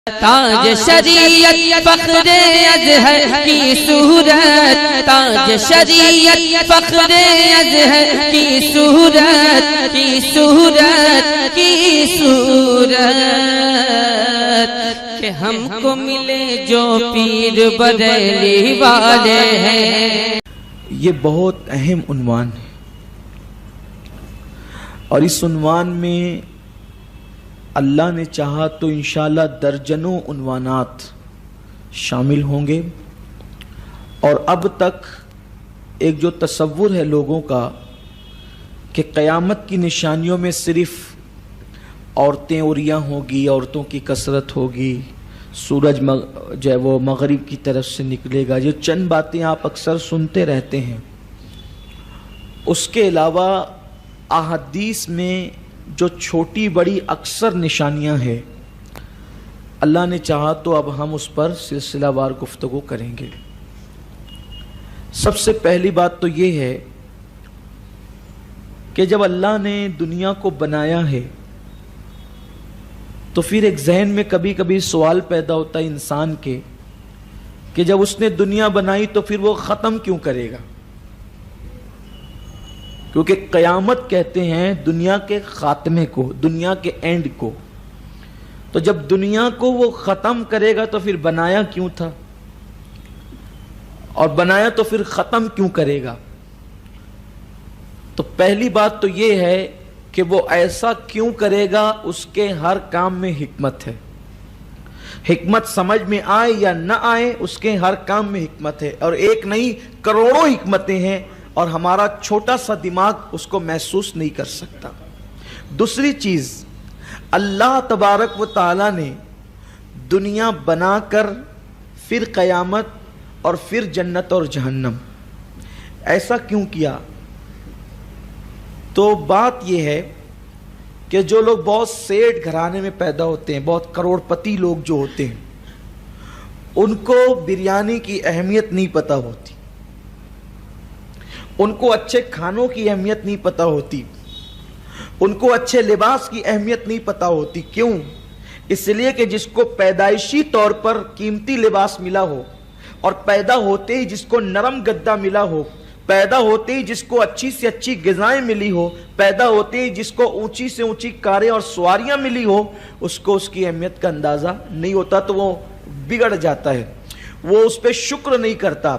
تاج شریعت فخر ازہر کی صورت، تاج شریعت فخر ازہر کی صورت، کی صورت، کی صورت، کہ ہم کو ملے جو پیر بریلی والے ہیں۔ یہ بہت اہم عنوان ہے، اور اس عنوان میں اللہ نے چاہا تو انشاءاللہ درجنوں عنوانات شامل ہوں گے۔ اور اب تک ایک جو تصور ہے لوگوں کا کہ قیامت کی نشانیوں میں صرف عورتیں عریاں ہوگی، عورتوں کی کثرت ہوگی، سورج جو ہے وہ مغرب کی طرف سے نکلے گا، جو چند باتیں آپ اکثر سنتے رہتے ہیں، اس کے علاوہ احادیث میں جو چھوٹی بڑی اکثر نشانیاں ہیں، اللہ نے چاہا تو اب ہم اس پر سلسلہ وار گفتگو کریں گے۔ سب سے پہلی بات تو یہ ہے کہ جب اللہ نے دنیا کو بنایا ہے تو پھر ایک ذہن میں کبھی کبھی سوال پیدا ہوتا ہے انسان کے کہ جب اس نے دنیا بنائی تو پھر وہ ختم کیوں کرے گا؟ کیونکہ قیامت کہتے ہیں دنیا کے خاتمے کو، دنیا کے اینڈ کو۔ تو جب دنیا کو وہ ختم کرے گا تو پھر بنایا کیوں تھا؟ اور بنایا تو پھر ختم کیوں کرے گا؟ تو پہلی بات تو یہ ہے کہ وہ ایسا کیوں کرے گا، اس کے ہر کام میں حکمت ہے۔ حکمت سمجھ میں آئے یا نہ آئے، اس کے ہر کام میں حکمت ہے، اور ایک نہیں کروڑوں حکمتیں ہیں، اور ہمارا چھوٹا سا دماغ اس کو محسوس نہیں کر سکتا۔ دوسری چیز، اللہ تبارک و تعالی نے دنیا بنا کر پھر قیامت اور پھر جنت اور جہنم ایسا کیوں کیا؟ تو بات یہ ہے کہ جو لوگ بہت سیٹھ گھرانے میں پیدا ہوتے ہیں، بہت کروڑ پتی لوگ جو ہوتے ہیں، ان کو بریانی کی اہمیت نہیں پتہ ہوتی، ان کو اچھے کھانوں کی اہمیت نہیں پتہ ہوتی، ان کو اچھے لباس کی اہمیت نہیں پتہ ہوتی۔ کیوں؟ اس لیے کہ جس کو پیدائشی طور پر قیمتی لباس ملا ہو، اور پیدا ہوتے ہی جس کو نرم گدا ملا ہو، پیدا ہوتے ہی جس کو اچھی سے اچھی غذائیں ملی ہو، پیدا ہوتے ہی جس کو اونچی سے اونچی کاریں اور سواریاں ملی ہو، اس کو اس کی اہمیت کا اندازہ نہیں ہوتا، تو وہ بگڑ جاتا ہے، وہ اس پہ شکر نہیں کرتا۔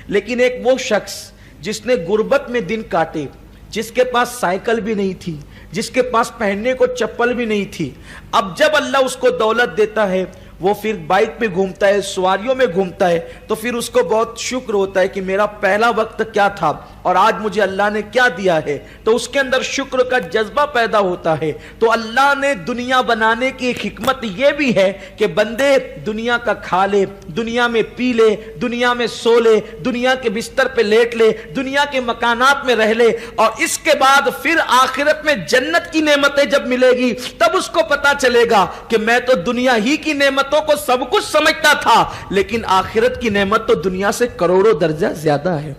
لیکن ایک وہ شخص جس نے غربت میں دن کاٹے، جس کے پاس سائیکل بھی نہیں تھی، جس کے پاس پہننے کو چپل بھی نہیں تھی، اب جب اللہ اس کو دولت دیتا ہے، وہ پھر بائک پہ گھومتا ہے، سواریوں میں گھومتا ہے، تو پھر اس کو بہت شکر ہوتا ہے کہ میرا پہلا وقت کیا تھا اور آج مجھے اللہ نے کیا دیا ہے، تو اس کے اندر شکر کا جذبہ پیدا ہوتا ہے۔ تو اللہ نے دنیا بنانے کی ایک حکمت یہ بھی ہے کہ بندے دنیا کا کھا لے، دنیا میں پی لے، دنیا میں سو لے، دنیا کے بستر پہ لیٹ لے، دنیا کے مکانات میں رہ لے، اور اس کے بعد پھر آخرت میں جنت کی نعمتیں جب ملے گی تب اس کو پتا چلے گا کہ میں تو دنیا ہی کی نعمتوں کو سب کچھ سمجھتا تھا، لیکن آخرت کی نعمت تو دنیا سے کروڑوں درجہ زیادہ ہے،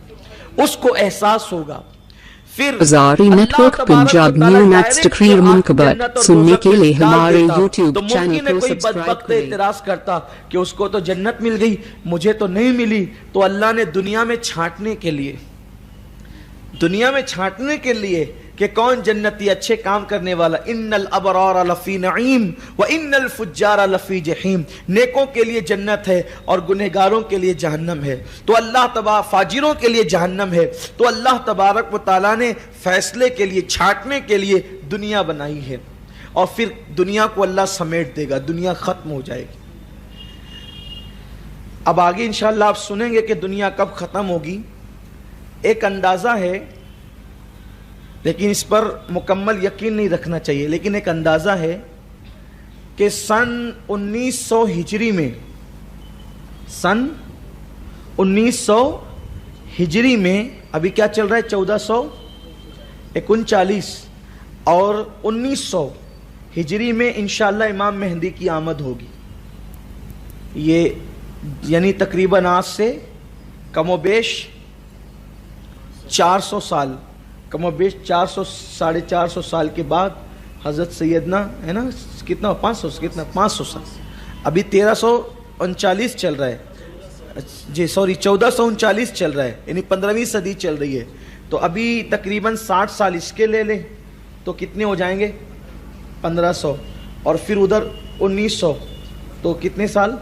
اس کو احساس ہوگا۔ پھر Bazari network Punjab new next تقریر منقبت سننے کے لیے ہمارے یوٹیوب چینل کو کوئی سبسکرائب بدبخت کریں۔ اعتراض کرتا کہ اس کو تو جنت مل گئی، مجھے تو نہیں ملی، تو اللہ نے دنیا میں چھانٹنے کے لیے کہ کون جنتی، اچھے کام کرنے والا، ان الابرار لفی نعیم وان الفجار لفی جحیم، نیکوں کے لیے جنت ہے اور گنہگاروں کے لیے جہنم ہے، تو اللہ تبارک فاجروں کے لیے جہنم ہے۔ تو اللہ تبارک و تعالیٰ نے فیصلے کے لیے، چھانٹنے کے لیے دنیا بنائی ہے، اور پھر دنیا کو اللہ سمیٹ دے گا، دنیا ختم ہو جائے گی۔ اب آگے انشاءاللہ آپ سنیں گے کہ دنیا کب ختم ہوگی۔ ایک اندازہ ہے، لیکن اس پر مکمل یقین نہیں رکھنا چاہیے، لیکن ایک اندازہ ہے کہ سن 1900 ہجری میں، سن 1900 ہجری میں، ابھی کیا چل رہا ہے 1439، اور 1900 ہجری میں انشاءاللہ امام مہدی کی آمد ہوگی۔ یہ یعنی تقریباً آج سے کم و بیش 400 سال، کم و بیش 400 ساڑھے 400 سال کے بعد حضرت سیدنا ہے نا کتنا 500 کتنا 500 سال ابھی 1339 چل رہا ہے، جی سوری 1439 چل رہا ہے، یعنی 15ویں صدی چل رہی ہے، تو ابھی تقریباً 60 سال اس کے لے لیں تو کتنے ہو جائیں گے؟ 1500، اور پھر ادھر 1900، تو کتنے سال؟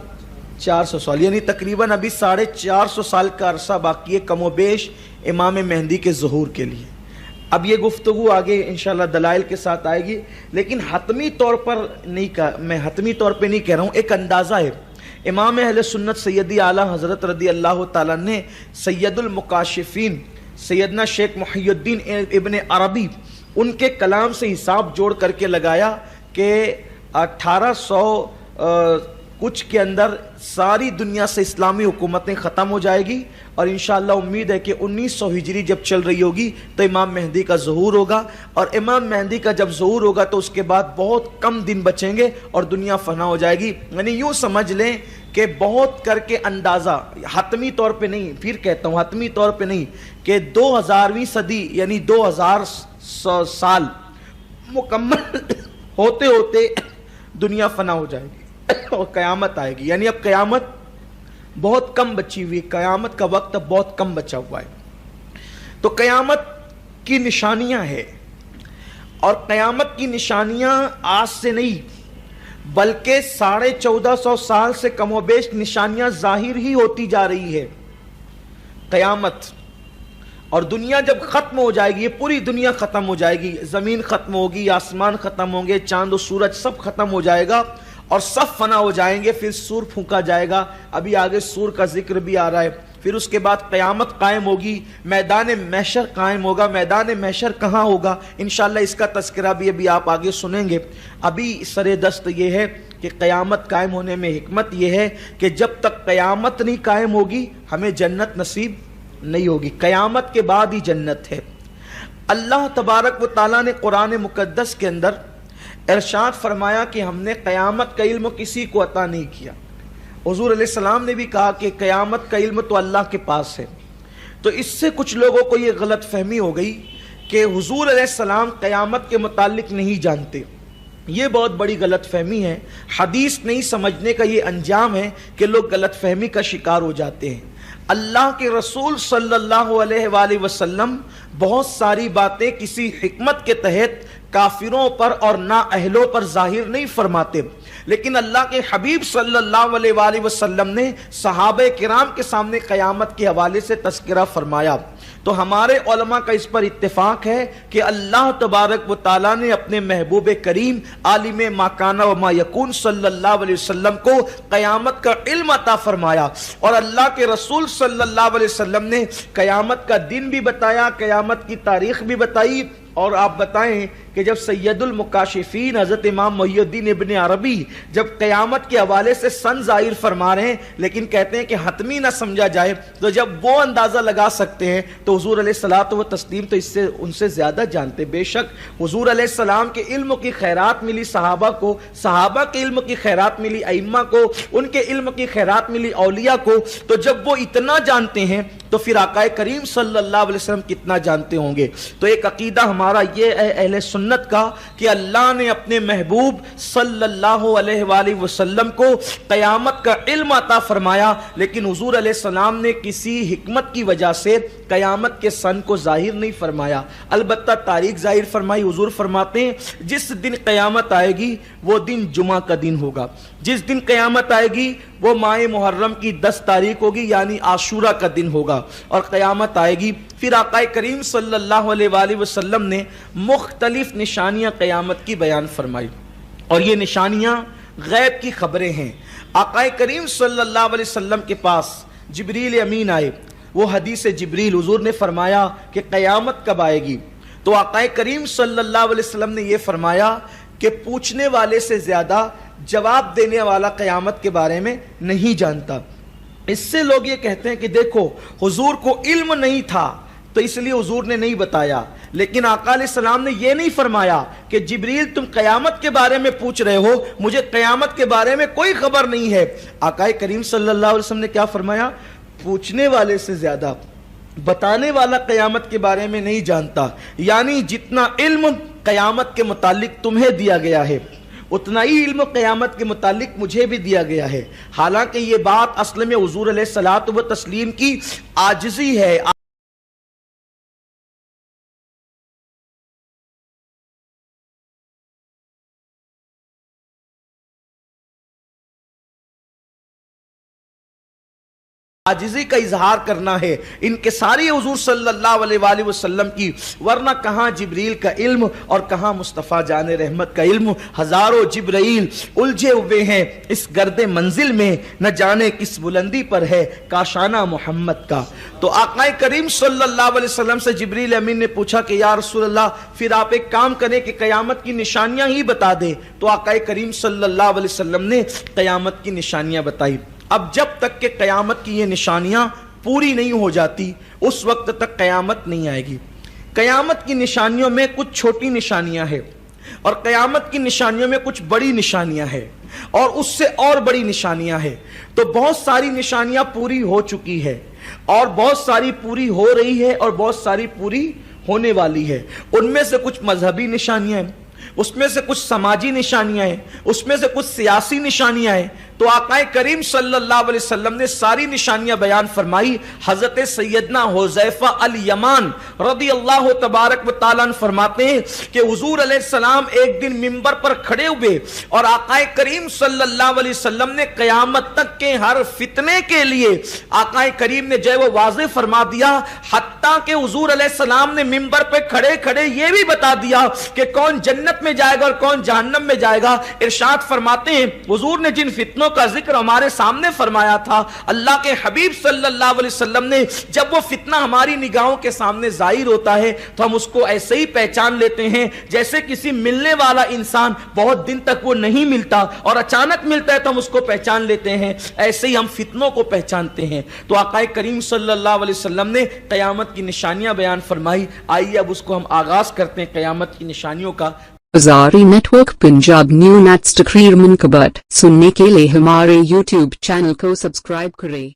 400 سال، یعنی تقریباً ابھی 450 سال کا عرصہ باقی ہے کم و بیش امام مہدی کے ظہور کے لیے۔ اب یہ گفتگو آگے انشاءاللہ دلائل کے ساتھ آئے گی، لیکن حتمی طور پر نہیں میں حتمی طور پہ نہیں کہہ رہا ہوں، ایک اندازہ ہے۔ امام اہل سنت سیدی اعلیٰ حضرت رضی اللہ تعالیٰ نے سید المکاشفین سیدنا شیخ محی الدین ابن عربی ان کے کلام سے حساب جوڑ کر کے لگایا کہ 1800 کچھ کے اندر ساری دنیا سے اسلامی حکومتیں ختم ہو جائے گی، اور انشاءاللہ امید ہے کہ 1900 ہجری جب چل رہی ہوگی تو امام مہدی کا ظہور ہوگا، اور امام مہدی کا جب ظہور ہوگا تو اس کے بعد بہت کم دن بچیں گے اور دنیا فنا ہو جائے گی۔ یعنی یوں سمجھ لیں کہ بہت کر کے اندازہ، حتمی طور پہ نہیں، پھر کہتا ہوں حتمی طور پہ نہیں، کہ 2000ویں صدی یعنی 2000 سال مکمل ہوتے ہوتے دنیا فنا ہو جائے گی اور قیامت آئے گی، یعنی اب قیامت بہت کم بچی ہوئی، قیامت کا وقت اب بہت کم بچا ہوا ہے۔ تو قیامت کی نشانیاں ہیں، اور قیامت کی نشانیاں آج سے نہیں بلکہ 1450 سال سے کم و بیش نشانیاں ظاہر ہی ہوتی جا رہی ہے قیامت۔ اور دنیا جب ختم ہو جائے گی، یہ پوری دنیا ختم ہو جائے گی، زمین ختم ہوگی، آسمان ختم ہوں گے، چاند و سورج سب ختم ہو جائے گا اور سب فنا ہو جائیں گے، پھر سور پھونکا جائے گا، ابھی آگے سور کا ذکر بھی آ رہا ہے۔ پھر اس کے بعد قیامت قائم ہوگی، میدان محشر قائم ہوگا۔ میدان محشر کہاں ہوگا؟ انشاءاللہ اس کا تذکرہ بھی ابھی آپ آگے سنیں گے۔ ابھی سر دست یہ ہے کہ قیامت قائم ہونے میں حکمت یہ ہے کہ جب تک قیامت نہیں قائم ہوگی ہمیں جنت نصیب نہیں ہوگی، قیامت کے بعد ہی جنت ہے۔ اللہ تبارک و تعالیٰ نے قرآن مقدس کے اندر ارشاد فرمایا کہ ہم نے قیامت کا علم کسی کو عطا نہیں کیا۔ حضور علیہ السلام نے بھی کہا کہ قیامت کا علم تو اللہ کے پاس ہے۔ تو اس سے کچھ لوگوں کو یہ غلط فہمی ہو گئی کہ حضور علیہ السلام قیامت کے متعلق نہیں جانتے۔ یہ بہت بڑی غلط فہمی ہے، حدیث نہیں سمجھنے کا یہ انجام ہے کہ لوگ غلط فہمی کا شکار ہو جاتے ہیں۔ اللہ کے رسول صلی اللہ علیہ وآلہ وسلم بہت ساری باتیں کسی حکمت کے تحت کافروں پر اور نااہلوں پر ظاہر نہیں فرماتے، لیکن اللہ کے حبیب صلی اللہ علیہ وآلہ وسلم نے صحابہ کرام کے سامنے قیامت کے حوالے سے تذکرہ فرمایا۔ تو ہمارے علماء کا اس پر اتفاق ہے کہ اللہ تبارک و تعالیٰ نے اپنے محبوب کریم عالم ما کان و ما یکون صلی اللہ علیہ وسلم کو قیامت کا علم عطا فرمایا، اور اللہ کے رسول صلی اللہ علیہ وسلم نے قیامت کا دن بھی بتایا، قیامت کی تاریخ بھی بتائی۔ اور آپ بتائیں کہ جب سید المکاشفین حضرت امام محی الدین ابن عربی جب قیامت کے حوالے سے سن ظاہر فرما رہے ہیں لیکن کہتے ہیں کہ حتمی نہ سمجھا جائے، تو جب وہ اندازہ لگا سکتے ہیں تو حضور علیہ الصلوۃ والتسلیم تو اس سے ان سے زیادہ جانتے۔ بے شک حضور علیہ السلام کے علم کی خیرات ملی صحابہ کو، صحابہ کے علم کی خیرات ملی ائمہ کو، ان کے علم کی خیرات ملی اولیاء کو۔ تو جب وہ اتنا جانتے ہیں تو پھر آقا کریم صلی اللہ علیہ وسلم کتنا جانتے ہوں گے۔ تو ایک عقیدہ ہمارا یہ ہے اہل سنت کا کہ اللہ نے اپنے محبوب صلی اللہ علیہ وآلہ وسلم کو قیامت کا علم عطا فرمایا، لیکن حضور علیہ السلام نے کسی حکمت کی وجہ سے قیامت کے سن کو ظاہر نہیں فرمایا، البتہ تاریخ ظاہر فرمائی۔ حضور فرماتے ہیں جس دن قیامت آئے گی وہ دن جمعہ کا دن ہوگا، جس دن قیامت آئے گی وہ ماہ محرم کی 10 تاریخ ہوگی یعنی عاشورہ کا دن ہوگا، اور قیامت آئے گی۔ پھر آقا کریم صلی اللہ علیہ وآلہ وسلم نے مختلف نشانیاں قیامت کی بیان فرمائی، اور یہ نشانیاں غیب کی خبریں ہیں۔ آقا کریم صلی اللہ علیہ وسلم کے پاس جبریل امین آئے، وہ حدیث جبریل، حضور نے فرمایا کہ قیامت کب آئے گی؟ تو آقا کریم صلی اللہ علیہ وسلم نے یہ فرمایا کہ پوچھنے والے سے زیادہ جواب دینے والا قیامت کے بارے میں نہیں جانتا۔ اس سے لوگ یہ کہتے ہیں کہ دیکھو حضور کو علم نہیں تھا تو اس لیے حضور نے نہیں بتایا، لیکن آقا علیہ السلام نے یہ نہیں فرمایا کہ جبریل تم قیامت کے بارے میں پوچھ رہے ہو، مجھے قیامت کے بارے میں کوئی خبر نہیں ہے۔ آقا کریم صلی اللہ علیہ وسلم نے کیا فرمایا؟ پوچھنے والے سے زیادہ بتانے والا قیامت کے بارے میں نہیں جانتا، یعنی جتنا علم قیامت کے متعلق تمہیں دیا گیا ہے اتنا ہی علم قیامت کے متعلق مجھے بھی دیا گیا ہے. حالانکہ یہ بات اصل میں حضور علیہ الصلوۃ والتسلیم کی عاجزی ہے. عاجزی کا اظہار کرنا ہے، انکساری حضور صلی اللہ علیہ وآلہ وسلم کی، ورنہ کہاں جبریل کا علم اور کہاں مصطفیٰ جان رحمت کا علم. ہزاروں جبرائیل الجھے ہوئے ہیں اس گرد منزل میں، نہ جانے کس بلندی پر ہے کاشانہ محمد کا. تو آقا کریم صلی اللہ علیہ وسلم سے جبریل امین نے پوچھا کہ یا رسول اللہ پھر آپ ایک کام کریں کہ قیامت کی نشانیاں ہی بتا دیں. تو آقا کریم صلی اللہ علیہ وسلم نے قیامت کی نشانیاں بتائی. اب جب تک کہ قیامت کی یہ نشانیاں پوری نہیں ہو جاتی اس وقت تک قیامت نہیں آئے گی. قیامت کی نشانیوں میں کچھ چھوٹی نشانیاں ہیں اور قیامت کی نشانیوں میں کچھ بڑی نشانیاں ہیں اور اس سے اور بڑی نشانیاں ہیں. تو بہت ساری نشانیاں پوری ہو چکی ہے اور بہت ساری پوری ہو رہی ہے اور بہت ساری پوری ہونے والی ہے. ان میں سے کچھ مذہبی نشانیاں ہیں، اس میں سے کچھ سماجی نشانیاں ہیں، اس میں سے کچھ سیاسی نشانیاں ہیں. تو آقا کریم صلی اللہ علیہ وسلم نے ساری نشانیاں بیان فرمائی. حضرت سیدنا حذیفہ الیمان رضی اللہ تبارک و تعالیٰ فرماتے ہیں کہ حضور علیہ السلام ایک دن منبر پر کھڑے ہوئے اور آقا کریم صلی اللہ علیہ وسلم نے قیامت تک کے ہر فتنے کے لیے آقا کریم نے جو وہ واضح فرما دیا، حتیٰ کہ حضور علیہ السلام نے منبر پہ کھڑے کھڑے یہ بھی بتا دیا کہ کون جنت میں جائے گا اور کون جہنم میں جائے گا. ارشاد فرماتے ہیں حضور نے جن فتنوں کا ذکر ہمارے سامنے فرمایا تھا، اللہ کے حبیب صلی اللہ علیہ وسلم نے جب وہ فتنہ ہماری نگاہوں کے سامنے ظاہر ہوتا ہے تو ہم اس کو ایسے ہی پہچان لیتے ہیں جیسے کسی ملنے والا انسان بہت دن تک وہ نہیں ملتا اور اچانک ملتا ہے تو ہم اس کو پہچان لیتے ہیں. ایسے ہی ہم فتنوں کو پہچانتے ہیں. تو آقا کریم صلی اللہ علیہ وسلم نے قیامت کی نشانیاں بیان فرمائی. آئیے اب اس کو ہم آغاز کرتے ہیں قیامت کی نشانیوں کا. Bazari network Punjab new next تقریر منقبت سننے کے لیے ہمارے یوٹیوب چینل کو سبسکرائب کریں.